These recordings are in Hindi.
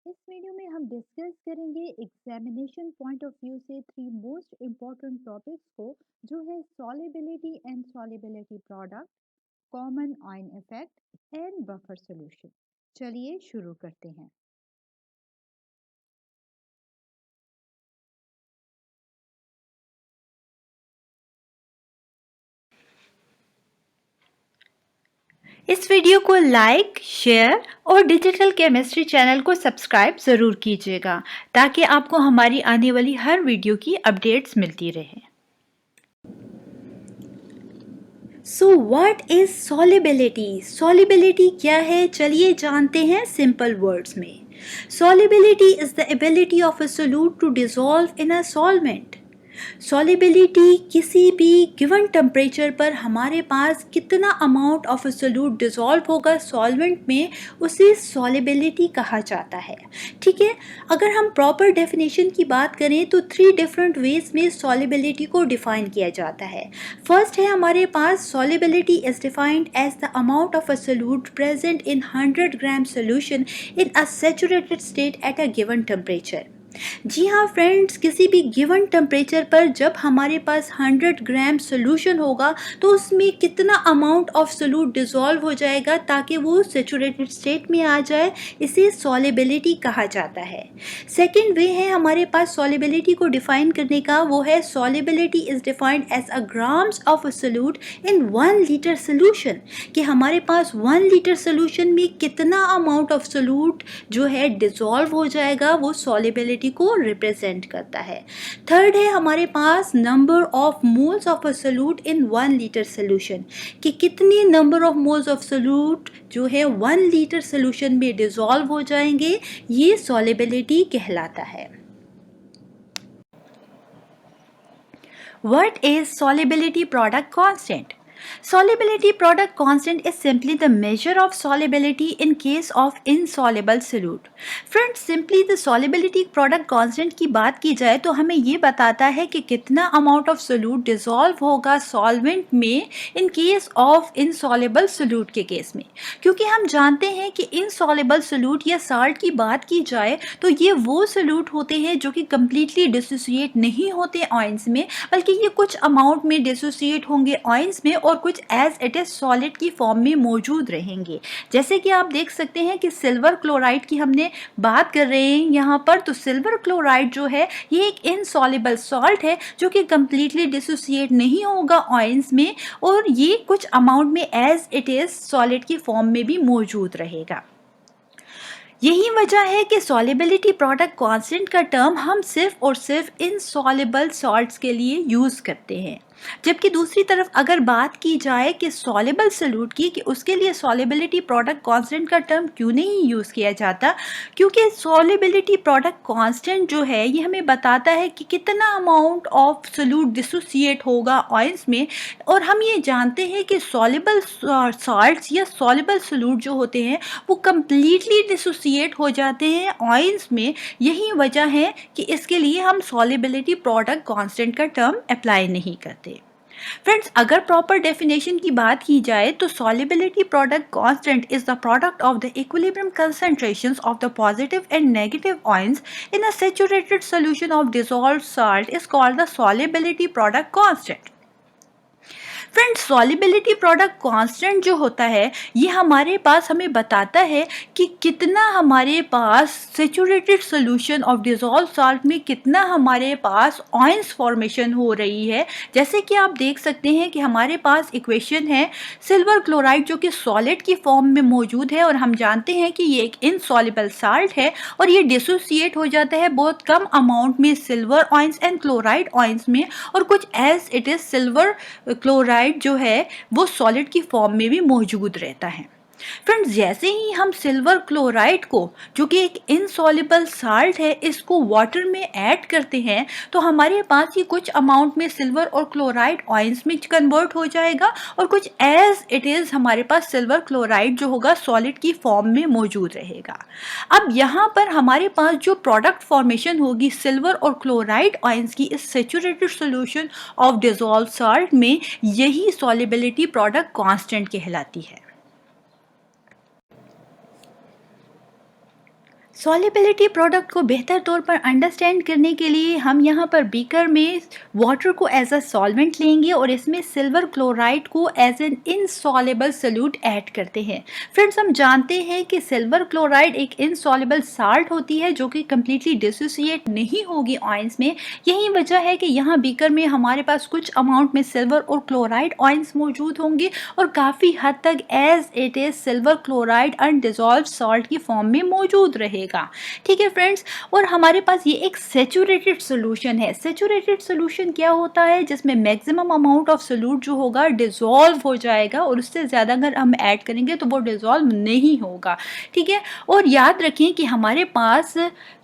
इस वीडियो में हम डिस्कस करेंगे एग्जामिनेशन पॉइंट ऑफ व्यू से थ्री मोस्ट इम्पोर्टेंट टॉपिक्स को, जो है solubility and solubility product, common ion effect and buffer solution. चलिए शुरू करते हैं। इस वीडियो को लाइक, शेयर और डिजिटल केमिस्ट्री चैनल को सब्सक्राइब ज़रूर कीजिएगा ताकि आपको हमारी आने वाली हर वीडियो की अपडेट्स मिलती रहे। So what is solubility? Solubility क्या है, चलिए जानते हैं सिंपल वर्ड्स में। Solubility is the ability of a solute to dissolve in a solvent. Solubility किसी भी गिवन टेम्परेचर पर हमारे पास कितना अमाउंट ऑफ सोल्यूट डिसॉल्व होगा सॉल्वेंट में, उसे सॉलिबिलिटी कहा जाता है। ठीक है, अगर हम प्रॉपर डेफिनेशन की बात करें तो थ्री डिफरेंट वेज में सॉलिबिलिटी को डिफाइन किया जाता है। फर्स्ट है हमारे पास solubility is defined as the amount of a solute present in 100 gram solution in a saturated state at a given temperature. जी हाँ फ्रेंड्स, किसी भी गिवन टेम्परेचर पर जब हमारे पास 100 ग्राम सोल्यूशन होगा तो उसमें कितना अमाउंट ऑफ सोल्यूट डिसॉल्व हो जाएगा ताकि वो सेचुरेटेड स्टेट में आ जाए, इसे सॉलिबिलिटी कहा जाता है। सेकेंड वे है हमारे पास सॉलिबिलिटी को डिफाइन करने का, वो है solubility is defined as a grams of a solute in 1 litre solution, कि हमारे पास 1 लीटर सोल्यूशन में कितना अमाउंट ऑफ सोल्यूट जो है डिसॉल्व हो जाएगा, वो सॉलिबिलिटी को रिप्रेजेंट करता है। थर्ड है हमारे पास number of moles of a solute in 1 litre solution, कि कितने number of moles of solute जो है 1 लीटर सोल्यूशन में डिसॉल्व हो जाएंगे, ये सॉलिबिलिटी कहलाता है। What is solubility product constant? Solubility product constant is simply the measure of solubility in case of insoluble solute. Friends, simply the solubility product constant की बात की जाए तो हमें ये बताता है कि कितना amount of solute dissolve होगा solvent में in case of insoluble solute के केस में। क्योंकि हम जानते हैं कि insoluble solute या salt की बात की जाए तो ये वो solute होते हैं जो कि completely dissociate नहीं होते आयंस में, बल्कि ये कुछ अमाउंट में डिसोसिएट होंगे आयंस में और कुछ एज इट इज सॉलिड की फॉर्म में मौजूद रहेंगे। जैसे कि आप देख सकते हैं कि सिल्वर क्लोराइड की हमने बात कर रहे हैं यहाँ पर, तो सिल्वर क्लोराइड जो है ये एक इनसॉल्युबल सॉल्ट है जो कि कंप्लीटली डिसोसिएट नहीं होगा आयंस में, और ये कुछ अमाउंट में एज इट इज सॉलिड की फॉर्म में भी मौजूद रहेगा। यही वजह है कि सॉलिबिलिटी प्रोडक्ट कांस्टेंट का टर्म हम सिर्फ और सिर्फ इनसॉल्युबल सॉल्ट्स के लिए यूज़ करते हैं। जबकि दूसरी तरफ अगर बात की जाए कि सॉल्युबल सोल्यूट की, कि उसके लिए सॉलिबिलिटी प्रोडक्ट कांस्टेंट का टर्म क्यों नहीं यूज़ किया जाता, क्योंकि सॉलिबिलिटी प्रोडक्ट कांस्टेंट जो है ये हमें बताता है कि कितना अमाउंट ऑफ सोल्यूट डिसोसिएट होगा आयंस में, और हम ये जानते हैं कि सॉल्युबल सॉल्ट्स या सॉल्युबल सोल्यूट जो होते हैं वो कम्प्लीटली डिसोसिएट हो जाते हैं आयंस में। यही वजह है कि इसके लिए हम सॉलिबिलिटी प्रोडक्ट कांस्टेंट का टर्म अप्लाई नहीं करते। फ्रेंड्स, अगर प्रॉपर डेफिनेशन की बात की जाए तो solubility product constant is the product of the equilibrium concentrations of the positive and negative ions in a saturated solution of dissolved salt is called the solubility product constant. Friends, solubility product constant जो होता है ये हमारे पास हमें बताता है कि कितना हमारे पास saturated solution of dissolve salt में कितना हमारे पास आयंस फॉर्मेशन हो रही है। जैसे कि आप देख सकते हैं कि हमारे पास इक्वेशन है सिल्वर क्लोराइड जो कि सॉलिड की फॉर्म में मौजूद है, और हम जानते हैं कि ये एक इनसॉल्युबल साल्ट है और ये डिसोसिएट हो जाता है बहुत कम अमाउंट में silver ions and chloride ions में, और कुछ as it is silver chloride जो है वो सॉलिड की फॉर्म में भी मौजूद रहता है। फ्रेंड्स, जैसे ही हम सिल्वर क्लोराइड को, जो कि एक इनसॉल्युबल साल्ट है, इसको वाटर में ऐड करते हैं तो हमारे पास ये कुछ अमाउंट में सिल्वर और क्लोराइड आयंस में कन्वर्ट हो जाएगा, और कुछ एज इट इज हमारे पास सिल्वर क्लोराइड जो होगा सॉलिड की फॉर्म में मौजूद रहेगा। अब यहाँ पर हमारे पास जो प्रोडक्ट फॉर्मेशन होगी सिल्वर और क्लोराइड आयंस की इस saturated solution of dissolved salt में, यही सॉलिबिलिटी प्रोडक्ट कांस्टेंट कहलाती है। सॉल्युबिलिटी प्रोडक्ट को बेहतर तौर पर अंडरस्टैंड करने के लिए हम यहाँ पर बीकर में वाटर को एज अ सॉल्वेंट लेंगे और इसमें सिल्वर क्लोराइड को as an insoluble solute add करते हैं। फ्रेंड्स, हम जानते हैं कि सिल्वर क्लोराइड एक इनसॉल्युबल साल्ट होती है जो कि कम्प्लीटली डिसोसिएट नहीं होगी आयंस में। यही वजह है कि यहाँ बीकर में हमारे पास कुछ अमाउंट में सिल्वर और क्लोराइड आयंस मौजूद होंगे और काफ़ी हद तक as it is silver chloride undissolved salt की फॉर्म में मौजूद रहेगा। ठीक है फ्रेंड्स, और हमारे पास ये एक सैचुरेटेड सोल्यूशन है। सैचुरेटेड सोल्यूशन क्या होता है? जिसमें मैक्सिमम अमाउंट ऑफ सोल्यूट जो होगा डिजॉल्व हो जाएगा और उससे ज़्यादा अगर हम ऐड करेंगे तो वो डिजॉल्व नहीं होगा। ठीक है, और याद रखें कि हमारे पास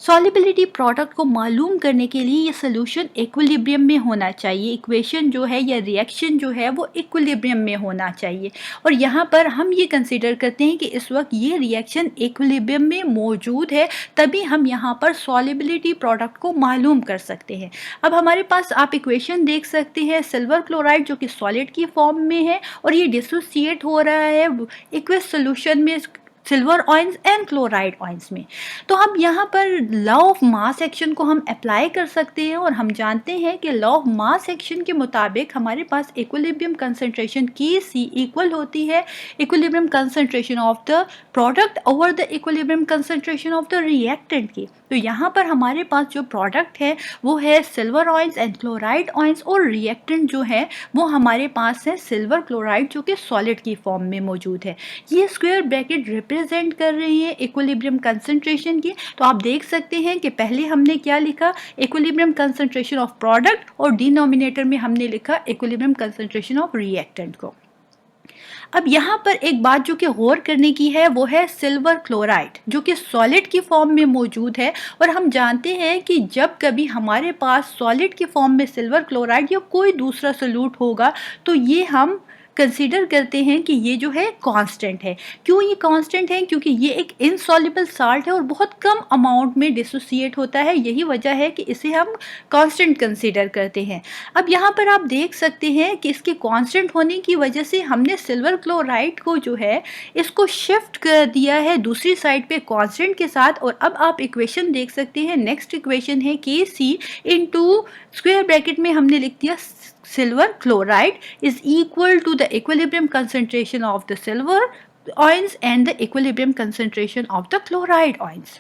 सॉल्युबिलिटी प्रोडक्ट को मालूम करने के लिए ये सोल्यूशन इक्विलिब्रियम में होना चाहिए। इक्वेशन जो है या रिएक्शन जो है वो इक्विलिब्रियम में होना चाहिए, और यहाँ पर हम ये कंसीडर करते हैं कि इस वक्त ये रिएक्शन इक्विलिब्रियम में मौजूद है, तभी हम यहाँ पर सॉल्युबिलिटी प्रोडक्ट को मालूम कर सकते हैं। अब हमारे पास आप इक्वेशन देख सकते हैं, सिल्वर क्लोराइड जो कि सॉलिड की फॉर्म में है और ये डिसोसिएट हो रहा है एक्वस सॉल्यूशन में silver ions and chloride ions में। तो हम यहाँ पर लॉ ऑफ मास एक्शन को हम अप्लाई कर सकते हैं, और हम जानते हैं कि लॉ ऑफ मास एक्शन के मुताबिक हमारे पास इक्विलिब्रियम कंसंट्रेशन Kc इक्वल होती है equilibrium concentration of the product over the equilibrium concentration of the reactant की। तो यहाँ पर हमारे पास जो प्रोडक्ट है वो है silver ions and chloride ions, और रिएक्टेंट जो है वो हमारे पास है सिल्वर क्लोराइड जो कि सॉलिड की फॉर्म में मौजूद है। ये स्क्वायर ब्रैकेट रिप्रेजेंट कर रही है इक्विलिब्रियम कंसंट्रेशन की। तो आप देख सकते हैं कि पहले हमने क्या लिखा, इक्विलिब्रियम कंसंट्रेशन ऑफ प्रोडक्ट, और डिनोमिनेटर में हमने लिखा इक्विलिब्रियम कंसंट्रेशन ऑफ रिएक्टेंट को। अब यहाँ पर एक बात जो कि गौर करने की है वो है सिल्वर क्लोराइड जो कि सॉलिड की फॉर्म में मौजूद है, और हम जानते हैं कि जब कभी हमारे पास सॉलिड की फॉर्म में सिल्वर क्लोराइड या कोई दूसरा सोल्यूट होगा तो ये हम कंसीडर करते हैं कि ये जो है कांस्टेंट है। क्यों ये कांस्टेंट है? क्योंकि ये एक इनसॉल्युबल साल्ट है और बहुत कम अमाउंट में डिसोसिएट होता है। यही वजह है कि इसे हम कांस्टेंट कंसीडर करते हैं। अब यहाँ पर आप देख सकते हैं कि इसके कांस्टेंट होने की वजह से हमने सिल्वर क्लोराइड को जो है इसको शिफ्ट कर दिया है दूसरी साइड पे कांस्टेंट के साथ। और अब आप इक्वेशन देख सकते हैं, नेक्स्ट इक्वेशन है Kc इंटू स्क्वायर ब्रैकेट में हमने लिख दिया silver chloride is equal to the equilibrium concentration of the silver ions and the equilibrium concentration of the chloride ions।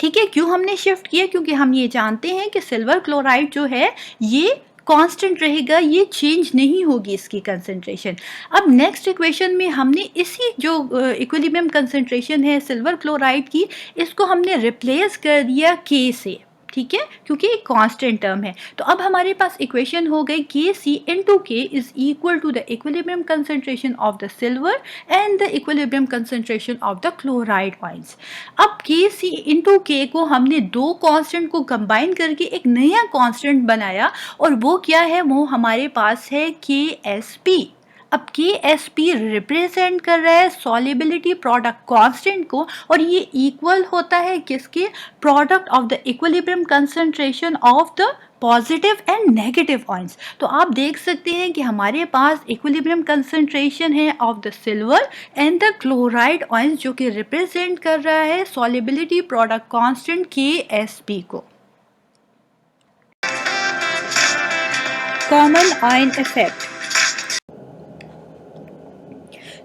ठीक है, क्यों हमने शिफ्ट किया? क्योंकि हम ये जानते हैं कि सिल्वर क्लोराइड जो है ये कांस्टेंट रहेगा, ये चेंज नहीं होगी इसकी कंसंट्रेशन। अब नेक्स्ट इक्वेशन में हमने इसी जो इक्विलिब्रियम कंसंट्रेशन है सिल्वर क्लोराइड की, इसको हमने रिप्लेस कर दिया K से। ठीक है, क्योंकि एक कांस्टेंट टर्म है। तो अब हमारे पास इक्वेशन हो गई Kc into K is equal to the equilibrium concentration of the silver and the equilibrium concentration of the chloride ions. अब Kc इंटू K को हमने दो कांस्टेंट को कंबाइन करके एक नया कांस्टेंट बनाया, और वो क्या है? वो हमारे पास है Ksp। अब Ksp रिप्रेजेंट कर रहा है सॉल्युबिलिटी प्रोडक्ट कांस्टेंट को, और ये इक्वल होता है किसके? Product of the equilibrium concentration of the positive and negative ions. तो आप देख सकते हैं कि हमारे पास इक्विलिब्रियम कंसंट्रेशन है of the silver and the chloride ions जो कि रिप्रेजेंट कर रहा है सॉल्युबिलिटी प्रोडक्ट कांस्टेंट Ksp को। Common ion effect.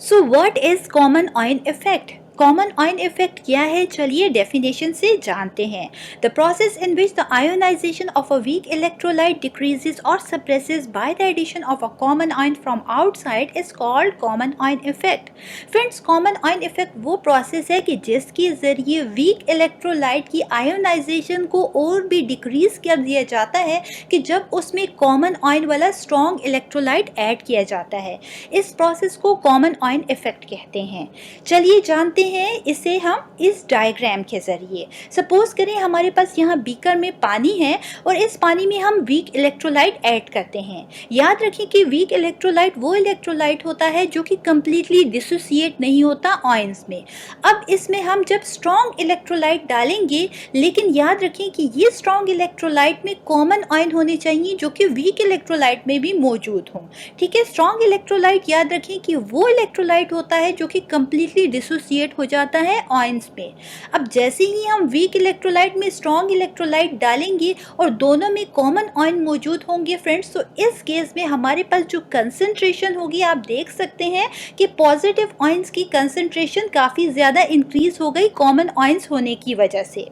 So what is common ion effect? Common ion effect क्या है? चलिए डेफिनेशन से जानते हैं। The process in which the ionisation of a weak electrolyte decreases और suppresses by the addition of a common ion from outside is called common ion effect. Friends, common ion effect वो प्रोसेस है कि जिसके जरिए वीक इलेक्ट्रोलाइट की आयोनाइजेशन को और भी डिक्रीज कर दिया जाता है कि जब उसमें कॉमन आयन वाला स्ट्रॉन्ग इलेक्ट्रोलाइट ऐड किया जाता है। इस प्रोसेस को कॉमन आयन इफेक्ट कहते हैं। चलिए जानते हैं इसे हम इस डायग्राम के जरिए। सपोज करें हमारे पास यहाँ बीकर में पानी है और इस पानी में हम वीक इलेक्ट्रोलाइट ऐड करते हैं। याद रखें कि वीक इलेक्ट्रोलाइट वो इलेक्ट्रोलाइट होता है जो कि कंप्लीटली डिसोसिएट नहीं होता आयंस में। अब इसमें हम जब स्ट्रॉन्ग इलेक्ट्रोलाइट डालेंगे, लेकिन याद रखें कि ये स्ट्रॉन्ग इलेक्ट्रोलाइट में कॉमन आयन होने चाहिए जो कि वीक इलेक्ट्रोलाइट में भी मौजूद हों। ठीक है, स्ट्रॉन्ग इलेक्ट्रोलाइट याद रखें कि वो इलेक्ट्रोलाइट होता है जो कि कंप्लीटली डिसोसिएट हो जाता है आयंस में। अब जैसे ही हम वीक इलेक्ट्रोलाइट में स्ट्रॉन्ग इलेक्ट्रोलाइट डालेंगे और दोनों में कॉमन आयन मौजूद होंगे फ्रेंड्स, तो इस केस में हमारे पास जो कंसंट्रेशन होगी, आप देख सकते हैं कि पॉजिटिव आयंस की कंसंट्रेशन काफ़ी ज़्यादा इंक्रीज हो गई कॉमन आयंस होने की वजह से।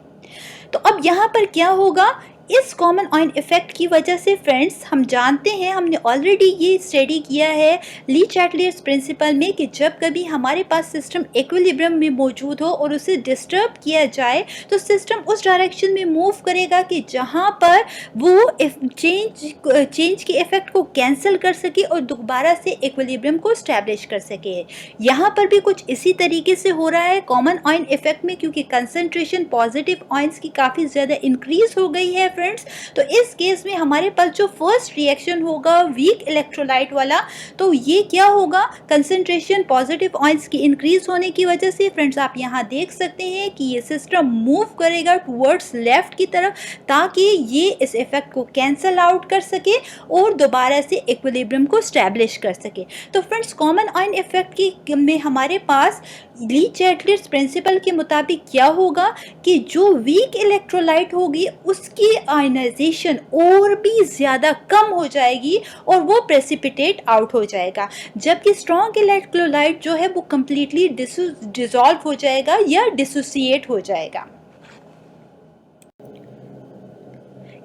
तो अब यहाँ पर क्या होगा, इस कॉमन आयन इफेक्ट की वजह से फ्रेंड्स हम जानते हैं, हमने ऑलरेडी ये स्टडी किया है ली चैटलियर्स प्रिंसिपल में, कि जब कभी हमारे पास सिस्टम इक्विलिब्रियम में मौजूद हो और उसे डिस्टर्ब किया जाए तो सिस्टम उस डायरेक्शन में मूव करेगा कि जहाँ पर वो चेंज के इफेक्ट को कैंसिल कर सके और दोबारा से इक्विलिब्रियम को स्टैब्लिश कर सके। यहाँ पर भी कुछ इसी तरीके से हो रहा है कॉमन आयन इफेक्ट में, क्योंकि कंसंट्रेशन पॉजिटिव आयंस की काफ़ी ज़्यादा इंक्रीज हो गई है फ्रेंड्स। तो इस केस में हमारे पास जो फर्स्ट रिएक्शन होगा वीक इलेक्ट्रोलाइट वाला, तो ये क्या होगा, कंसंट्रेशन पॉजिटिव आयंस की इंक्रीज होने की वजह से फ्रेंड्स आप यहाँ देख सकते हैं कि ये सिस्टम मूव करेगा टुवर्ड्स लेफ्ट की तरफ, ताकि ये इस इफेक्ट को कैंसल आउट कर सके और दोबारा से इक्विलिब्रियम को स्टैब्लिश कर सके। तो फ्रेंड्स कॉमन आयन इफेक्ट की में हमारे पास ली चैटलियर्स प्रिंसिपल के मुताबिक क्या होगा कि जो वीक इलेक्ट्रोलाइट होगी उसकी आयनाइजेशन और भी ज़्यादा कम हो जाएगी और वो प्रेसिपिटेट आउट हो जाएगा, जबकि स्ट्रॉन्ग इलेक्ट्रोलाइट जो है वो कम्प्लीटली डिसॉल्व हो जाएगा या डिसोसिएट हो जाएगा।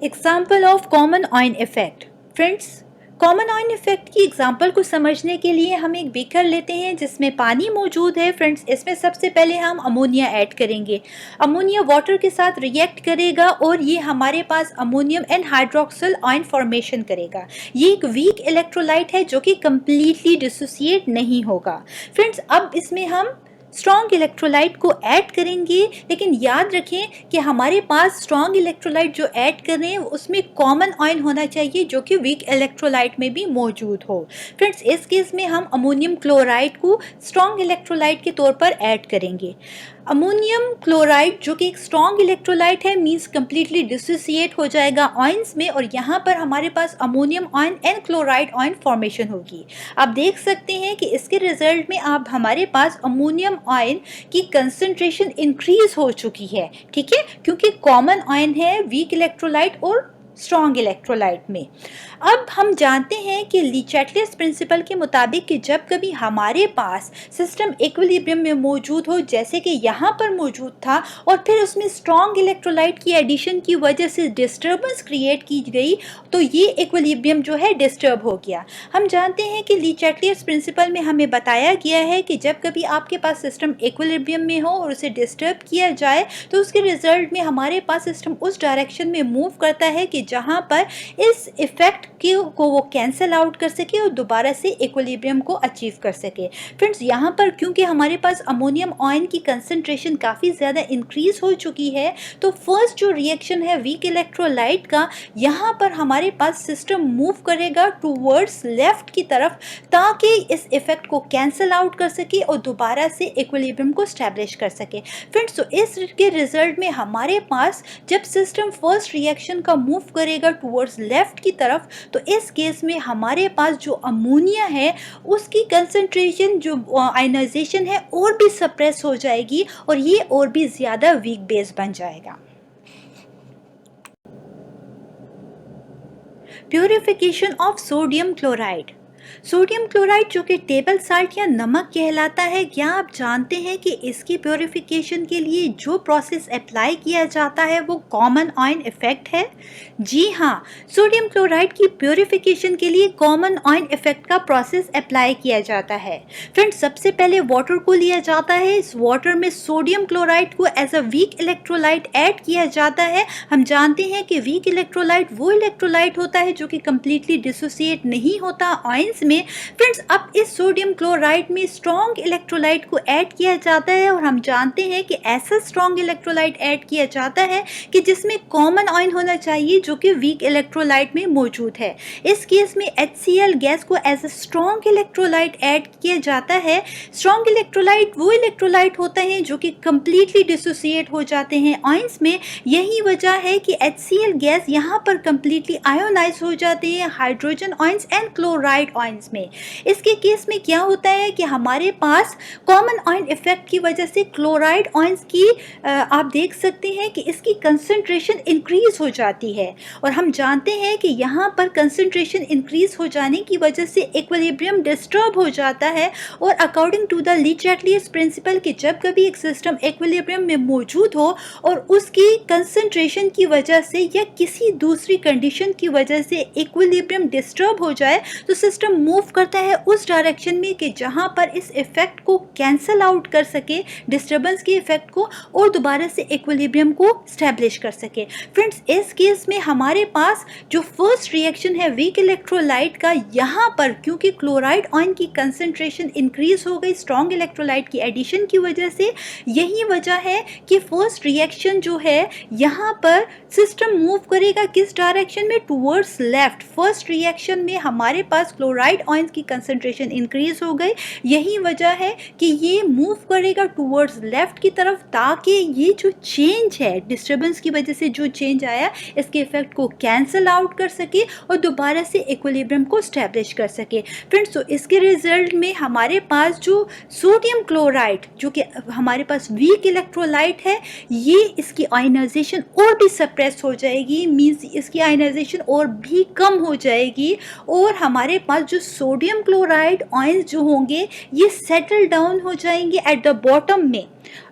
Example of common ion effect. Friends common ion effect की एग्जाम्पल को समझने के लिए हम एक बीकर लेते हैं जिसमें पानी मौजूद है। फ्रेंड्स इसमें सबसे पहले हम अमोनिया ऐड करेंगे। अमोनिया वाटर के साथ रिएक्ट करेगा और ये हमारे पास ammonium and hydroxyl ion formation करेगा। ये एक वीक इलेक्ट्रोलाइट है जो कि कम्प्लीटली डिसोसिएट नहीं होगा। फ्रेंड्स अब इसमें हम स्ट्रॉन्ग इलेक्ट्रोलाइट को ऐड करेंगे, लेकिन याद रखें कि हमारे पास स्ट्रॉन्ग इलेक्ट्रोलाइट जो ऐड कर रहे हैं उसमें कॉमन आयन होना चाहिए जो कि वीक इलेक्ट्रोलाइट में भी मौजूद हो। फ्रेंड्स इस केस में हम अमोनियम क्लोराइड को स्ट्रॉन्ग इलेक्ट्रोलाइट के तौर पर ऐड करेंगे। अमोनियम क्लोराइड जो कि एक स्ट्रॉन्ग इलेक्ट्रोलाइट है मींस कम्प्लीटली डिसोसिएट हो जाएगा आयंस में, और यहाँ पर हमारे पास ammonium ion and chloride ion formation होगी। आप देख सकते हैं कि इसके रिजल्ट में आप हमारे पास अमोनियम आयन की कंसंट्रेशन इंक्रीज हो चुकी है, ठीक है, क्योंकि कॉमन आयन है वीक इलेक्ट्रोलाइट और स्ट्रॉन्ग इलेक्ट्रोलाइट में। अब हम जानते हैं कि ली चैटलियर्स प्रिंसिपल के मुताबिक कि जब कभी हमारे पास सिस्टम इक्विलिब्रियम में मौजूद हो, जैसे कि यहाँ पर मौजूद था, और फिर उसमें स्ट्रॉन्ग इलेक्ट्रोलाइट की एडिशन की वजह से डिस्टर्बेंस क्रिएट की गई, तो ये इक्विलिब्रियम जो है डिस्टर्ब हो गया। हम जानते हैं कि ली चैटलियर्स प्रिंसिपल में हमें बताया गया है कि जब कभी आपके पास सिस्टम इक्विलिब्रियम में हो और उसे डिस्टर्ब किया जाए तो उसके रिजल्ट में हमारे पास सिस्टम उस डायरेक्शन में मूव करता है कि जहाँ पर इस इफेक्ट को वो कैंसिल आउट कर सके और दोबारा से इक्विलिब्रियम को अचीव कर सके। फ्रेंड्स यहाँ पर क्योंकि हमारे पास अमोनियम आयन की कंसंट्रेशन काफ़ी ज़्यादा इंक्रीज हो चुकी है, तो फर्स्ट जो रिएक्शन है वीक इलेक्ट्रोलाइट का, यहाँ पर हमारे पास सिस्टम मूव करेगा टूवर्ड्स लेफ्ट की तरफ ताकि इस इफेक्ट को कैंसिल आउट कर सके और दोबारा से इक्विलिब्रियम को स्टैब्लिश कर सके। फ्रेंड्स तो इसके रिजल्ट में हमारे पास जब सिस्टम फर्स्ट रिएक्शन का मूव करेगा टूवर्ड्स लेफ्ट की तरफ, तो इस केस में हमारे पास जो अमोनिया है उसकी कंसंट्रेशन जो आयनाइजेशन है और भी सप्रेस हो जाएगी और ये और भी ज़्यादा वीक बेस बन जाएगा। Purification of sodium chloride. Sodium chloride जो कि टेबल साल्ट या नमक कहलाता है, क्या आप जानते हैं कि इसकी प्योरिफिकेशन के लिए जो प्रोसेस अप्लाई किया जाता है वो कॉमन आयन इफेक्ट है? जी हाँ, सोडियम क्लोराइड की प्योरिफिकेशन के लिए कॉमन आयन इफेक्ट का प्रोसेस अप्लाई किया जाता है। फ्रेंड्स सबसे पहले वाटर को लिया जाता है, इस वाटर में सोडियम क्लोराइड को as a weak electrolyte add किया जाता है। हम जानते हैं कि वीक इलेक्ट्रोलाइट वो इलेक्ट्रोलाइट होता है जो कि कम्प्लीटली डिसोसिएट नहीं होता आयंस में। फ्रेंड्स अब इस सोडियम क्लोराइड में स्ट्रॉन्ग इलेक्ट्रोलाइट को ऐड किया जाता है और हम जानते हैं कि ऐसा स्ट्रॉन्ग इलेक्ट्रोलाइट ऐड किया जाता है कि जिसमें कॉमन आयन होना चाहिए जो कि वीक इलेक्ट्रोलाइट में मौजूद है। इस केस में HCl गैस को as a strong electrolyte add किया जाता है। स्ट्रॉन्ग इलेक्ट्रोलाइट वो इलेक्ट्रोलाइट होता है जो कि कम्प्लीटली डिसोसिएट हो जाते हैं आयंस में। यही वजह है कि HCl गैस यहाँ पर कम्प्लीटली आयोनाइज हो जाते हैं hydrogen ions and chloride ions में। इसके केस में क्या होता है कि हमारे पास कॉमन आयन इफेक्ट की वजह से क्लोराइड आयंस की आप देख सकते हैं कि इसकी कंसंट्रेशन इंक्रीज हो जाती है, और हम जानते हैं कि यहाँ पर कंसंट्रेशन इंक्रीज हो जाने की वजह से इक्विलिब्रियम डिस्टर्ब हो जाता है। और according to the Le Chatelier's principle कि जब कभी एक सिस्टम इक्विलिब्रियम में मौजूद हो और उसकी कंसंट्रेशन की वजह से या किसी दूसरी कंडीशन की वजह से इक्विलिब्रियम डिस्टर्ब हो जाए, तो सिस्टम मूव करता है उस डायरेक्शन में कि जहाँ पर इस इफेक्ट को कैंसल आउट कर सके, डिस्टर्बेंस के इफेक्ट को, और दोबारा से इक्विलिब्रियम को स्टैब्लिश कर सके। फ्रेंड्स, इस केस में हमारे पास जो फर्स्ट रिएक्शन है वीक इलेक्ट्रोलाइट का, यहाँ पर क्योंकि क्लोराइड आयन की कंसंट्रेशन इंक्रीज हो गई स्ट्रॉन्ग इलेक्ट्रोलाइट की एडिशन की वजह से, यही वजह है कि फर्स्ट रिएक्शन जो है यहाँ पर सिस्टम मूव करेगा किस डायरेक्शन में, टुवर्ड्स लेफ्ट। फर्स्ट रिएक्शन में हमारे पास क्लोराइड आयंस की कंसंट्रेशन इंक्रीज हो गई, यही वजह है कि ये मूव करेगा टुवर्ड्स लेफ्ट की तरफ, ताकि ये जो चेंज है डिस्टर्बेंस की वजह से जो चेंज आया इसके इफेक्ट को कैंसल आउट कर सके और दोबारा से इक्विलिब्रियम को स्टैब्लिश कर सके। फ्रेंड्स, तो इसके रिजल्ट में हमारे पास जो सोडियम क्लोराइड जो कि हमारे पास वीक इलेक्ट्रोलाइट है, ये इसकी आयनाइजेशन और भी सप्रेस हो जाएगी, मींस इसकी आयनाइजेशन और भी कम हो जाएगी, और हमारे पास जो सोडियम क्लोराइड आयंस जो होंगे ये सेटल डाउन हो जाएंगे एट द बॉटम में,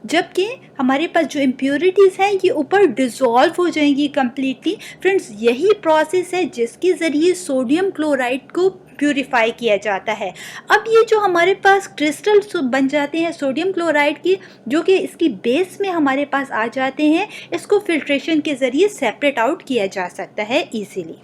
जबकि हमारे पास जो इम्प्योरिटीज़ हैं ये ऊपर डिज़ोल्व हो जाएंगी कम्प्लीटली। फ्रेंड्स, यही प्रोसेस है जिसके ज़रिए सोडियम क्लोराइड को प्यूरिफाई किया जाता है। अब ये जो हमारे पास क्रिस्टल बन जाते हैं सोडियम क्लोराइड की, जो कि इसकी बेस में हमारे पास आ जाते हैं, इसको फिल्ट्रेशन के ज़रिए सेपरेट आउट किया जा सकता है easily.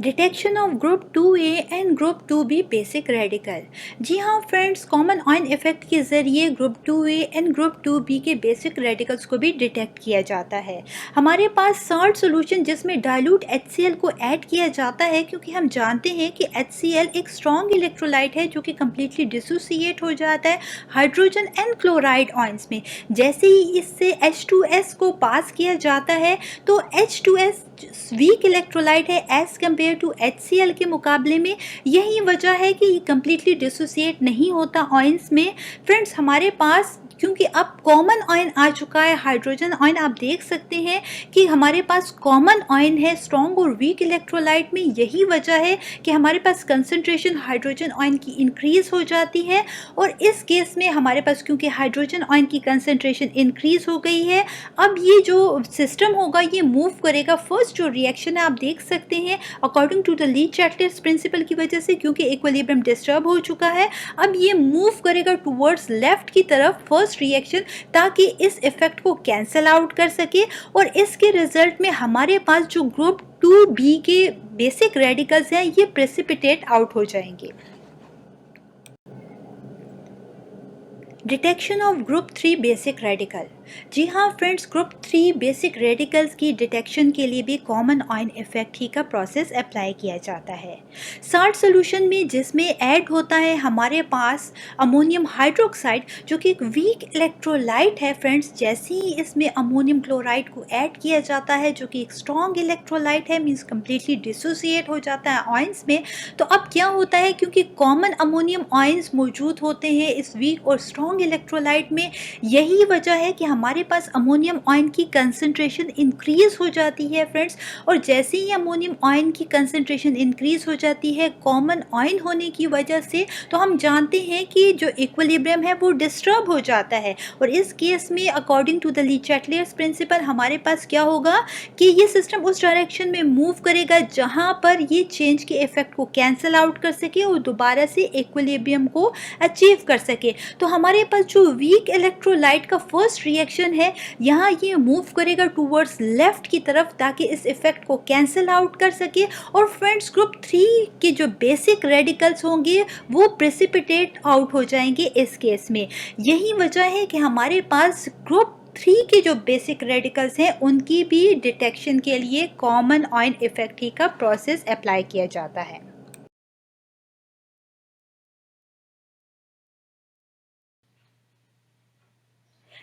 Detection of group 2A and group 2B basic radical. जी हाँ फ्रेंड्स, कॉमन आयन इफेक्ट के ज़रिए group 2A and group 2B के बेसिक रेडिकल्स को भी डिटेक्ट किया जाता है। हमारे पास सॉल्ट सोल्यूशन जिसमें डाइल्यूट HCl को ऐड किया जाता है, क्योंकि हम जानते हैं कि HCl एक स्ट्रॉन्ग इलेक्ट्रोलाइट है जो कि कम्प्लीटली डिसोसिएट हो जाता है हाइड्रोजन एंड क्लोराइड आयंस में। जैसे ही इससे H2S को पास किया जाता है तो H2S वीक इलेक्ट्रोलाइट है एज कम्पेयर टू HCl के मुकाबले में। यही वजह है कि ये कम्प्लीटली डिसोसिएट नहीं होता आयंस में। फ्रेंड्स, हमारे पास क्योंकि अब कॉमन आयन आ चुका है, हाइड्रोजन आयन, आप देख सकते हैं कि हमारे पास कॉमन आयन है स्ट्रॉन्ग और वीक इलेक्ट्रोलाइट में। यही वजह है कि हमारे पास कंसंट्रेशन हाइड्रोजन आयन की इंक्रीज हो जाती है, और इस केस में हमारे पास क्योंकि हाइड्रोजन आयन की कंसंट्रेशन इंक्रीज हो गई है, अब ये जो सिस्टम होगा ये मूव करेगा। फर्स्ट जो रिएक्शन है आप देख सकते हैं according to the Le Chatelier's principle की वजह से, क्योंकि इक्विलिब्रियम डिस्टर्ब हो चुका है, अब ये मूव करेगा टुवर्ड्स लेफ्ट की तरफ फर्स्ट रिएक्शन, ताकि इस इफेक्ट को कैंसल आउट कर सके, और इसके रिजल्ट में हमारे पास जो ग्रुप 2B के बेसिक रेडिकल्स हैं ये प्रेसिपिटेट आउट हो जाएंगे। Detection of group 3 basic radical. जी हाँ फ्रेंड्स, ग्रुप 3 बेसिक रेडिकल्स की डिटेक्शन के लिए भी कॉमन आयन इफेक्ट ही का प्रोसेस अप्लाई किया जाता है। सॉल्ट सोल्यूशन में जिसमें ऐड होता है हमारे पास अमोनियम हाइड्रोक्साइड जो कि एक वीक इलेक्ट्रोलाइट है। फ्रेंड्स, जैसे ही इसमें अमोनियम क्लोराइड को ऐड किया जाता है जो कि एक स्ट्रॉन्ग इलेक्ट्रोलाइट है, मीन्स कम्प्लीटली डिसोसिएट हो जाता है आयंस में। तो अब क्या होता है, क्योंकि कॉमन अमोनियम आयंस मौजूद होते हैं इस वीक और स्ट्रॉन्ग इलेक्ट्रोलाइट में, यही वजह है कि हमारे पास अमोनियम आयन की कंसंट्रेशन इंक्रीज हो जाती है। फ्रेंड्स, और जैसे ही अमोनियम आयन की कंसंट्रेशन इंक्रीज हो जाती है कॉमन आयन होने की वजह से, तो हम जानते हैं कि जो इक्विलिब्रियम है वो डिस्टर्ब हो जाता है। और इस केस में according to the Le Chatelier's principle हमारे पास क्या होगा कि ये सिस्टम उस डायरेक्शन में मूव करेगा जहां पर ये चेंज के इफेक्ट को कैंसल आउट कर सके और दोबारा से इक्विलिब्रियम को अचीव कर सके। तो हमारे पास जो वीक इलेक्ट्रोलाइट का फर्स्ट रिएक्शन है, यहाँ ये मूव करेगा टूवर्ड्स लेफ्ट की तरफ ताकि इस इफेक्ट को कैंसिल आउट कर सके। और फ्रेंड्स, ग्रुप 3 के जो बेसिक रेडिकल्स होंगे वो प्रेसिपिटेट आउट हो जाएंगे इस केस में। यही वजह है कि हमारे पास ग्रुप 3 के जो बेसिक रेडिकल्स हैं उनकी भी डिटेक्शन के लिए कॉमन आयन इफेक्ट ही का प्रोसेस अप्लाई किया जाता है।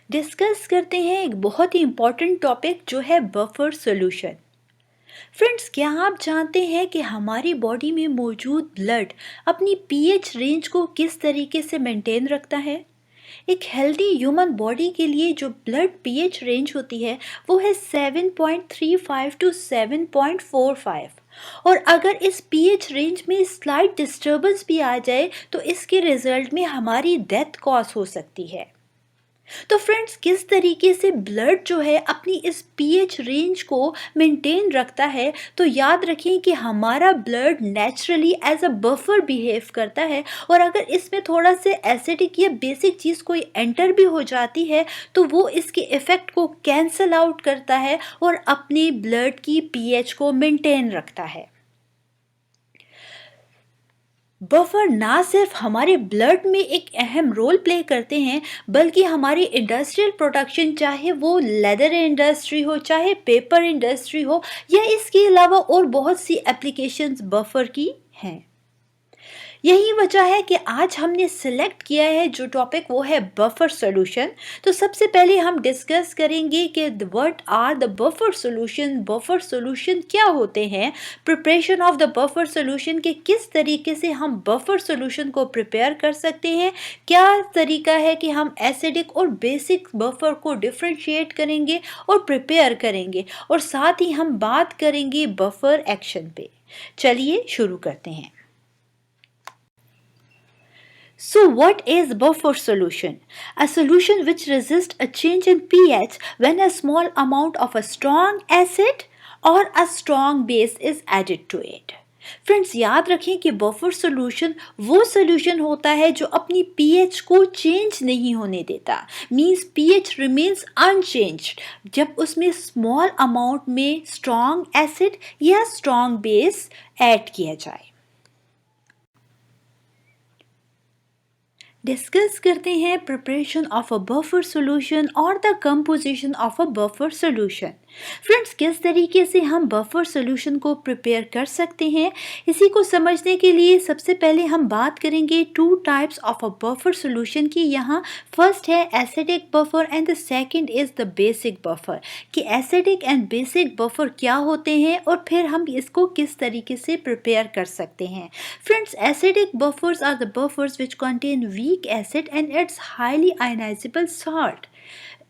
डिस्कस करते हैं एक बहुत ही इम्पॉर्टेंट टॉपिक जो है बफर सॉल्यूशन। फ्रेंड्स, क्या आप जानते हैं कि हमारी बॉडी में मौजूद ब्लड अपनी पीएच रेंज को किस तरीके से मेंटेन रखता है? एक हेल्दी ह्यूमन बॉडी के लिए जो ब्लड पीएच रेंज होती है वो है 7.35 टू 7.45। और अगर इस पीएच रेंज में स्लाइट डिस्टर्बेंस भी आ जाए तो इसके रिजल्ट में हमारी डेथ कॉज हो सकती है। तो फ्रेंड्स, किस तरीके से ब्लड जो है अपनी इस पीएच रेंज को मेंटेन रखता है, तो याद रखें कि हमारा blood naturally as a buffer behave करता है। और अगर इसमें थोड़ा से एसिडिक या बेसिक चीज़ कोई एंटर भी हो जाती है तो वो इसके इफ़ेक्ट को कैंसल आउट करता है और अपने ब्लड की पीएच को मेंटेन रखता है। बफर ना सिर्फ हमारे ब्लड में एक अहम रोल प्ले करते हैं, बल्कि हमारी इंडस्ट्रियल प्रोडक्शन, चाहे वो लेदर इंडस्ट्री हो, चाहे पेपर इंडस्ट्री हो, या इसके अलावा और बहुत सी एप्लीकेशंस बफर की हैं। यही वजह है कि आज हमने सिलेक्ट किया है जो टॉपिक वो है बफर सॉल्यूशन। तो सबसे पहले हम डिस्कस करेंगे कि what are the buffer solution, buffer solution क्या होते हैं, preparation of the buffer solution के किस तरीके से हम बफर सॉल्यूशन को प्रिपेयर कर सकते हैं, क्या तरीका है कि हम एसिडिक और बेसिक बफर को डिफ्रेंशिएट करेंगे और प्रिपेयर करेंगे, और साथ ही हम बात करेंगे बफर एक्शन पे। चलिए शुरू करते हैं। So what is buffer solution? A solution which resists a change in pH when a small amount of a strong acid or a strong base is added to it. Friends, याद रखें कि बफर सॉल्यूशन वो सॉल्यूशन होता है जो अपनी पीएच को चेंज नहीं होने देता, मींस पीएच रिमेन्स अनचेंज्ड जब उसमें स्मॉल अमाउंट में स्ट्रॉन्ग एसिड या स्ट्रॉन्ग बेस ऐड किया जाए। डिस्कस करते हैं preparation of a buffer solution और the composition of a buffer solution. Friends, किस तरीके से हम बफर सॉल्यूशन को प्रिपेयर कर सकते हैं, इसी को समझने के लिए सबसे पहले हम बात करेंगे two types of a buffer solution की। यहाँ फर्स्ट है acidic buffer and the second is the basic buffer, कि एसिडिक एंड बेसिक बफर क्या होते हैं और फिर हम इसको किस तरीके से प्रिपेयर कर सकते हैं। Friends, acidic buffers are the buffers which contain weak acid and its highly ionisable salt.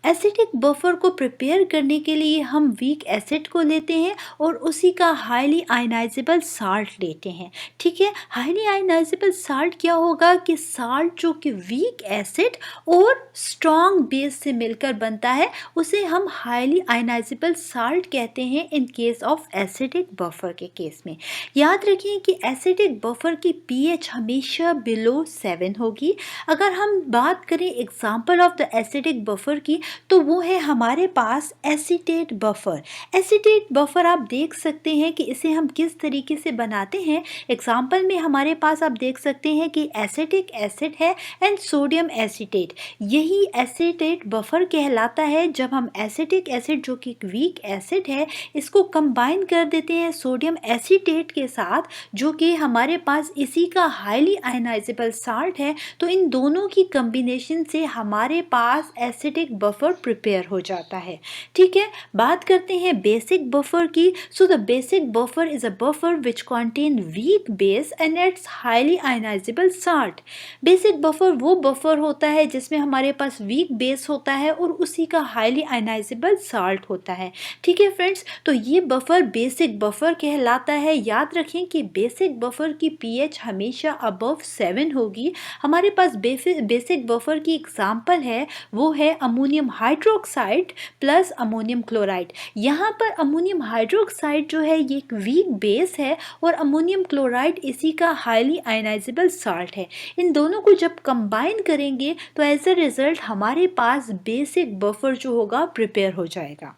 Acidic buffer को प्रिपेयर करने के लिए हम वीक एसिड को लेते हैं और उसी का हाईली आयनाइजेबल साल्ट लेते हैं। ठीक है, हाईली आयनाइजेबल साल्ट क्या होगा कि साल्ट जो कि वीक एसिड और स्ट्रॉन्ग बेस से मिलकर बनता है, उसे हम हाईली आयनाइजेबल साल्ट कहते हैं in case of acidic buffer के केस में। याद रखिए कि एसिडिक बफर की पीएच हमेशा बिलो 7 होगी। अगर हम बात करें example of the acidic buffer की, तो वो है हमारे पास एसीटेट बफर। एसीटेट बफर आप देख सकते हैं कि इसे हम किस तरीके से बनाते हैं। एग्जाम्पल में हमारे पास आप देख सकते हैं कि एसिटिक एसिड है एंड सोडियम एसीटेट। यही एसीटेट बफर कहलाता है जब हम एसिटिक एसिड जो कि वीक एसिड है, इसको कंबाइन कर देते हैं सोडियम एसीटेट के साथ, जो कि हमारे पास इसी का हाईली आयनाइजेबल साल्ट है। तो इन दोनों की कम्बिनेशन से हमारे पास एसिडिक बफर प्रिपेयर हो जाता है। ठीक है, बात करते हैं बेसिक बफर की। So the basic buffer is a buffer which contain weak base and its highly ionisable salt. Basic buffer वो बफर होता है जिसमें हमारे पास वीक बेस होता है और उसी का हाईली आयनाइजेबल साल्ट होता है। ठीक है फ्रेंड्स, तो ये बफर बेसिक बफर कहलाता है। याद रखें कि बेसिक बफर की पीएच हमेशा अबव 7 होगी। हमारे पास बेसिक बफर की एग्जाम्पल है वो है ammonium hydroxide plus ammonium chloride. यहाँ पर अमोनियम हाइड्रोक्साइड जो है ये एक वीक बेस है और अमोनियम क्लोराइड इसी का हाईली आयनाइजेबल साल्ट है। इन दोनों को जब कंबाइन करेंगे तो एज अ रिजल्ट हमारे पास बेसिक बफर जो होगा प्रिपेयर हो जाएगा।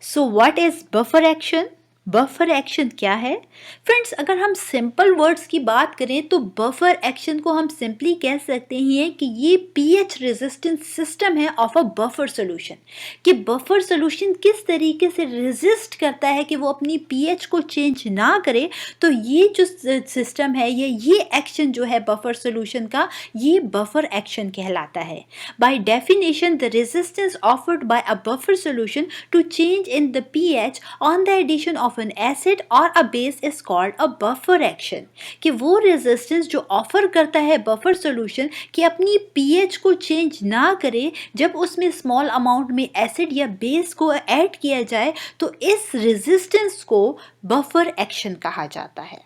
सो what is buffer action? Buffer action क्या है? फ्रेंड्स, अगर हम सिंपल वर्ड्स की बात करें तो बफर एक्शन को हम सिंपली कह सकते हैं कि ये पीएच रेजिस्टेंस सिस्टम है ऑफ अ बफर सॉल्यूशन। कि बफर सॉल्यूशन किस तरीके से रेजिस्ट करता है कि वो अपनी पीएच को चेंज ना करे। तो ये जो सिस्टम है, ये एक्शन जो है बफर सॉल्यूशन का, ये बफर एक्शन कहलाता है। By definition, the resistance offered by a buffer solution to change in the pH on the addition of an acid or a base is called a buffer action। कि वो रेजिस्टेंस जो ऑफर करता है बफर सॉल्यूशन कि अपनी पीएच को चेंज ना करे जब उसमें स्मॉल अमाउंट में एसिड या बेस को ऐड किया जाए, तो इस रेजिस्टेंस को बफर एक्शन कहा जाता है।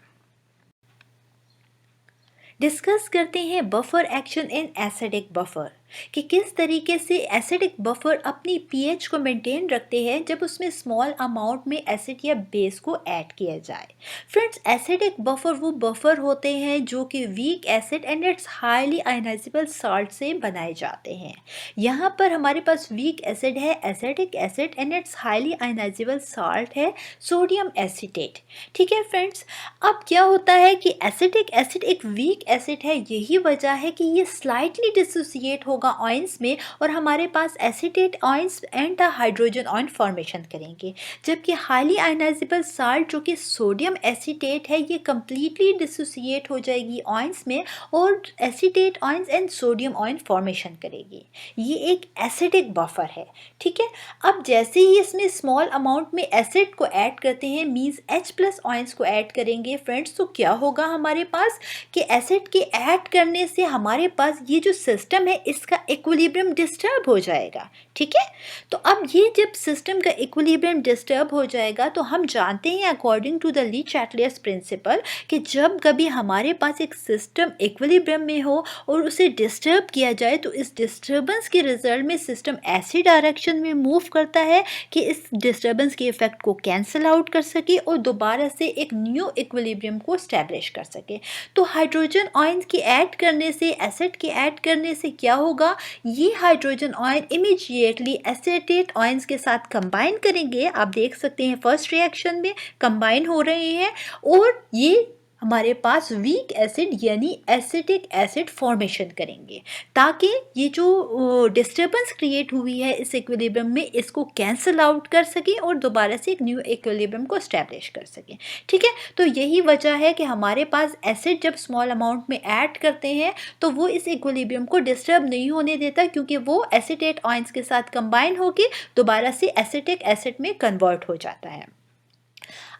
डिस्कस करते हैं buffer action in acidic buffer कि किस तरीके से एसिडिक बफर अपनी पीएच को मेंटेन रखते हैं जब उसमें स्मॉल अमाउंट में एसिड या बेस को ऐड किया जाए। फ्रेंड्स, एसिडिक बफर वो बफर होते हैं जो कि weak acid and its highly ionisable salt से बनाए जाते हैं। यहाँ पर हमारे पास वीक एसिड है acidic acid and its highly ionisable salt है सोडियम एसीटेट। ठीक है फ्रेंड्स, अब क्या होता है कि एसिडिक एसिड एक वीक एसिड है, यही वजह है कि ये स्लाइटली डिसोसिएट होगा आयंस में और हमारे पास acetate ions and hydrogen ion formation करेंगे। जबकि हाईली आयनाइजेबल साल्ट जो कि सोडियम एसीटेट है, ये कंप्लीटली डिसोसिएट हो जाएगी आयंस में और acetate ions and sodium ion formation करेगी। ये एक एसिडिक बफर है। ठीक है, अब जैसे ही इसमें स्मॉल अमाउंट में एसिड को ऐड करते हैं, मींस H प्लस आयंस को ऐड करेंगे फ्रेंड्स, तो क्या होगा हमारे पास कि एसिड के ऐड करने से हमारे पास ये जो सिस्टम है इसका इक्विलिब्रियम डिस्टर्ब हो जाएगा। ठीक है, तो अब ये जब सिस्टम का इक्विलिब्रियम डिस्टर्ब हो जाएगा तो हम जानते हैं according to the Le Chatelier's principle कि जब कभी हमारे पास एक सिस्टम इक्विलिब्रियम में हो और उसे डिस्टर्ब किया जाए तो इस डिस्टर्बेंस के रिजल्ट में सिस्टम ऐसी डायरेक्शन में मूव करता है कि इस डिस्टर्बेंस के इफेक्ट को कैंसिल आउट कर सके और दोबारा से एक न्यू इक्विलिब्रियम को स्टैब्लिश कर सके। तो हाइड्रोजन आयन के ऐड करने से, एसिड के ऐड करने से क्या होगा, ये hydrogen ion immediately acetate ions के साथ कंबाइन करेंगे। आप देख सकते हैं फर्स्ट रिएक्शन में कंबाइन हो रहे हैं और ये हमारे पास वीक एसिड यानी एसिटिक एसिड फॉर्मेशन करेंगे ताकि ये जो डिस्टर्बेंस क्रिएट हुई है इस इक्विलिब्रियम में, इसको कैंसिल आउट कर सकें और दोबारा से एक न्यू इक्विलिब्रियम को स्टैब्लिश कर सकें। ठीक है, तो यही वजह है कि हमारे पास एसिड जब स्मॉल अमाउंट में ऐड करते हैं तो वो इस इक्विलिब्रियम को डिस्टर्ब नहीं होने देता, क्योंकि वो एसिटेट आयंस के साथ कंबाइन होकर दोबारा से एसिटिक एसिड में कन्वर्ट हो जाता है।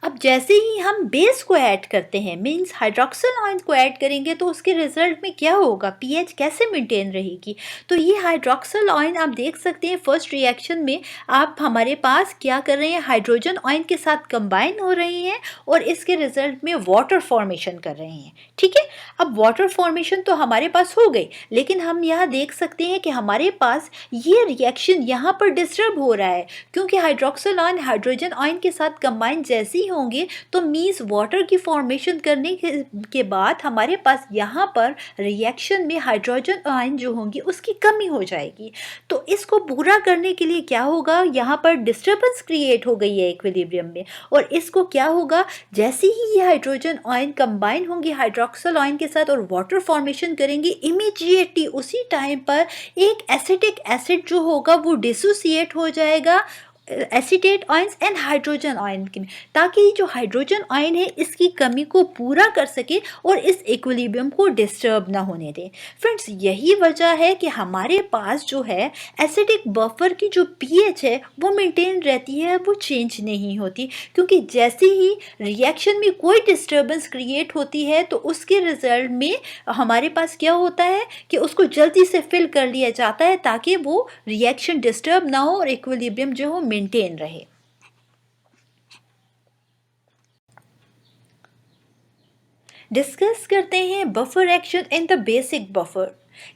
अब जैसे ही हम बेस को ऐड करते हैं, मींस हाइड्रोक्सिल आयन को ऐड करेंगे, तो उसके रिजल्ट में क्या होगा, पीएच कैसे मेंटेन रहेगी। तो ये हाइड्रोक्सिल आयन आप देख सकते हैं फर्स्ट रिएक्शन में आप हमारे पास क्या कर रहे हैं, हाइड्रोजन आयन के साथ कंबाइन हो रहे हैं और इसके रिजल्ट में वाटर फॉर्मेशन कर रहे हैं। ठीक है, अब वाटर फॉर्मेशन तो हमारे पास हो गई, लेकिन हम यहाँ देख सकते हैं कि हमारे पास ये रिएक्शन यहाँ पर डिस्टर्ब हो रहा है, क्योंकि हाइड्रोक्सिल आयन हाइड्रोजन आयन के साथ कंबाइन जैसे ही होंगे तो मींस वाटर की फॉर्मेशन करने के बाद हमारे पास यहाँ पर रिएक्शन में हाइड्रोजन आयन जो होंगी उसकी कमी हो जाएगी। तो इसको पूरा करने के लिए क्या होगा, यहाँ पर डिस्टर्बेंस क्रिएट हो गई है इक्विलिब्रियम में, और इसको क्या होगा, जैसे ही ये हाइड्रोजन आयन कंबाइन होंगे हाइड्रोक्सिल आयन के साथ और वाटर फॉर्मेशन करेंगे, इमीडिएटली उसी टाइम पर एक एसिटिक एसिड जो होगा वो डिसोसिएट हो जाएगा acetate ions and hydrogen ion की, ताकि जो हाइड्रोजन आयन है इसकी कमी को पूरा कर सके और इस इक्विलिब्रियम को डिस्टर्ब ना होने दे। फ्रेंड्स, यही वजह है कि हमारे पास जो है एसिडिक बफर की जो पीएच है वो मेंटेन रहती है, वो चेंज नहीं होती, क्योंकि जैसे ही रिएक्शन में कोई डिस्टर्बेंस क्रिएट होती है तो उसके रिजल्ट में हमारे पास क्या होता है कि उसको जल्दी से फिल कर लिया जाता है ताकि वो रिएक्शन डिस्टर्ब ना हो और इक्विलिब्रियम जो हो मेंटेन रहे। डिस्कस करते हैं buffer action in the basic buffer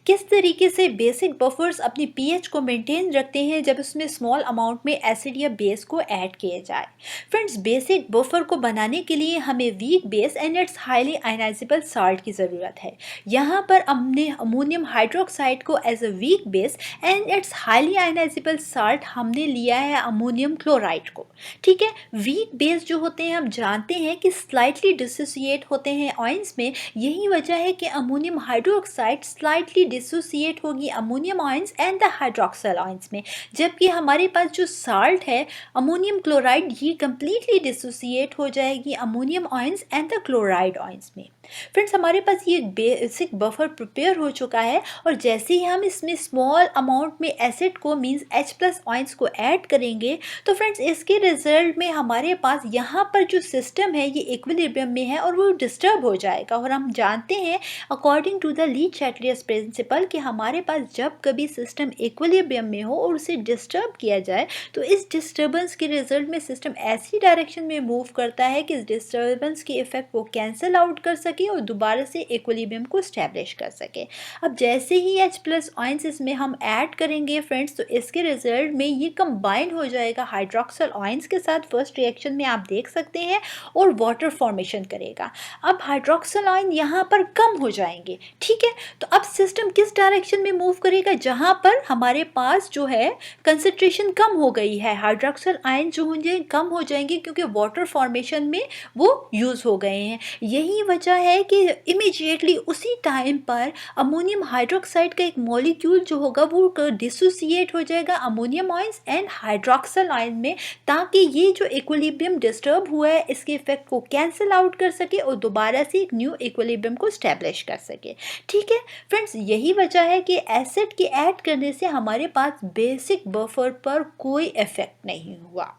किस तरीके से बेसिक बफर्स अपनी पीएच को मेंटेन रखते हैं जब उसमें स्मॉल अमाउंट में एसिड या बेस को ऐड किया जाए। फ्रेंड्स, बेसिक बफर को बनाने के लिए हमें weak base and its highly ionisable salt की ज़रूरत है। यहाँ पर हमने अमोनियम हाइड्रोक्साइड को as a weak base and its highly ionisable salt हमने लिया है अमोनियम क्लोराइड को। ठीक है, वीक बेस जो होते हैं हम जानते हैं कि स्लाइटली डिसोसिएट होते हैं आयंस में। यही वजह है कि अमोनियम हाइड्रोक्साइड स्लाइटली डिसोसिएट होगी ammonium ions and the hydroxyl ions में, जबकि हमारे पास जो साल्ट है अमोनियम क्लोराइड ये कंप्लीटली डिसोसिएट हो जाएगी ammonium ions and the chloride ions में। फ्रेंड्स, हमारे पास ये बेसिक बफर प्रिपेयर हो चुका है और जैसे ही हम इसमें स्मॉल अमाउंट में एसिड को मींस H+ आयंस को ऐड करेंगे तो फ्रेंड्स इसके रिजल्ट में हमारे पास यहाँ पर जो सिस्टम है ये इक्विलिब्रियम में है और वो डिस्टर्ब हो जाएगा। और हम जानते हैं अकॉर्डिंग टू द ली-चैटलियस प्रिंसिपल कि हमारे पास जब कभी सिस्टम इक्विलिब्रियम में हो और उसे डिस्टर्ब किया जाए तो इस डिस्टर्बेंस के रिजल्ट में सिस्टम ऐसी डायरेक्शन में मूव करता है कि इस डिस्टर्बेंस के इफेक्ट को कैंसिल आउट कर सके और दोबारा से इक्विलिब्रियम को स्टैब्लिश कर सके। अब जैसे ही H+ आयंस इसमें हम ऐड करेंगे फ्रेंड्स तो इसके रिजल्ट में ये कंबाइन हो जाएगा हाइड्रोक्सल आयंस के साथ फर्स्ट रिएक्शन में आप देख सकते हैं और वाटर फॉर्मेशन करेगा। अब हाइड्रोक्सल आयन यहाँ पर कम हो जाएंगे। ठीक है, तो अब सिस्टम किस डायरेक्शन में मूव करेगा? जहाँ पर हमारे पास जो है कंसंट्रेशन कम हो गई है, हाइड्रोक्सल आयन जो होंगे कम हो जाएंगे क्योंकि वाटर फॉर्मेशन में वो यूज़ हो गए हैं। यही वजह है कि इमीडिएटली उसी टाइम पर अमोनियम हाइड्रोक्साइड का एक मॉलिक्यूल जो होगा वो डिसोसिएट हो जाएगा ammonium ions and hydroxyl ion में, ताकि ये जो इक्विलिब्रियम डिस्टर्ब हुआ है इसके इफेक्ट को कैंसिल आउट कर सके और दोबारा से एक न्यू इक्विलिब्रियम को स्टैब्लिश कर सके। ठीक है फ्रेंड्स, यही वजह है कि एसिड के ऐड करने से हमारे पास बेसिक बफर पर कोई इफेक्ट नहीं हुआ,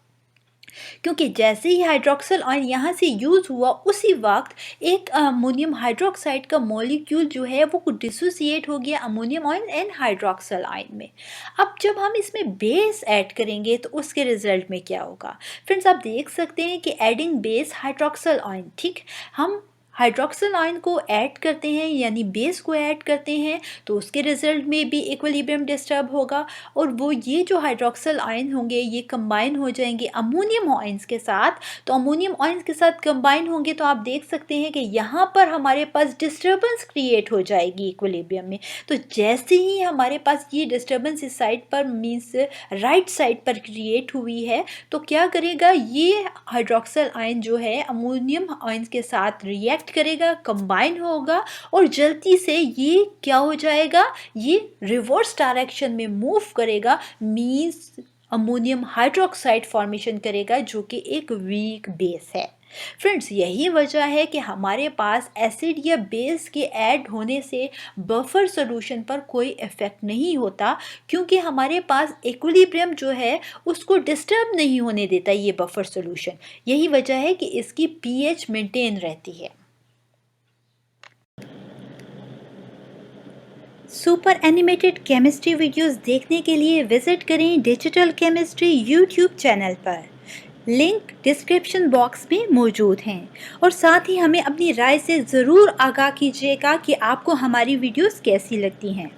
क्योंकि जैसे ही हाइड्रोक्सल आयन यहाँ से यूज़ हुआ उसी वक्त एक अमोनियम हाइड्रोक्साइड का मॉलिक्यूल जो है वो डिसोसिएट हो गया ammonium ion and hydroxyl ion में। अब जब हम इसमें बेस ऐड करेंगे तो उसके रिजल्ट में क्या होगा? फ्रेंड्स, आप देख सकते हैं कि एडिंग बेस हाइड्रोक्सल आयन, ठीक, हम हाइड्रोक्सल आयन को ऐड करते हैं यानी बेस को ऐड करते हैं तो उसके रिजल्ट में भी इक्विलिब्रियम डिस्टर्ब होगा और वो ये जो हाइड्रोक्सल आयन होंगे ये कंबाइन हो जाएंगे अमोनियम आयंस के साथ। तो अमोनियम आयंस के साथ कंबाइन होंगे तो आप देख सकते हैं कि यहाँ पर हमारे पास डिस्टर्बेंस क्रिएट हो जाएगी इक्विलिब्रियम में। तो जैसे ही हमारे पास ये डिस्टर्बेंस इस साइड पर मीन्स राइट साइड पर क्रिएट हुई है तो क्या करेगा, ये हाइड्रोक्सल आयन जो है अमोनियम आयंस के साथ रिएक्ट करेगा, कंबाइन होगा और जल्दी से ये क्या हो जाएगा, ये रिवर्स डायरेक्शन में मूव करेगा, मींस अमोनियम हाइड्रोक्साइड फॉर्मेशन करेगा जो कि एक वीक बेस है। फ्रेंड्स, यही वजह है कि हमारे पास एसिड या बेस के ऐड होने से बफर सॉल्यूशन पर कोई इफेक्ट नहीं होता, क्योंकि हमारे पास इक्विलिब्रियम जो है उसको डिस्टर्ब नहीं होने देता ये बफर सॉल्यूशन। यही वजह है कि इसकी पीएच मेंटेन रहती है। सुपर एनिमेटेड केमिस्ट्री वीडियोस देखने के लिए विजिट करें डिजिटल केमिस्ट्री यूट्यूब चैनल पर। लिंक डिस्क्रिप्शन बॉक्स में मौजूद हैं और साथ ही हमें अपनी राय से ज़रूर आगाह कीजिएगा कि आपको हमारी वीडियोस कैसी लगती हैं।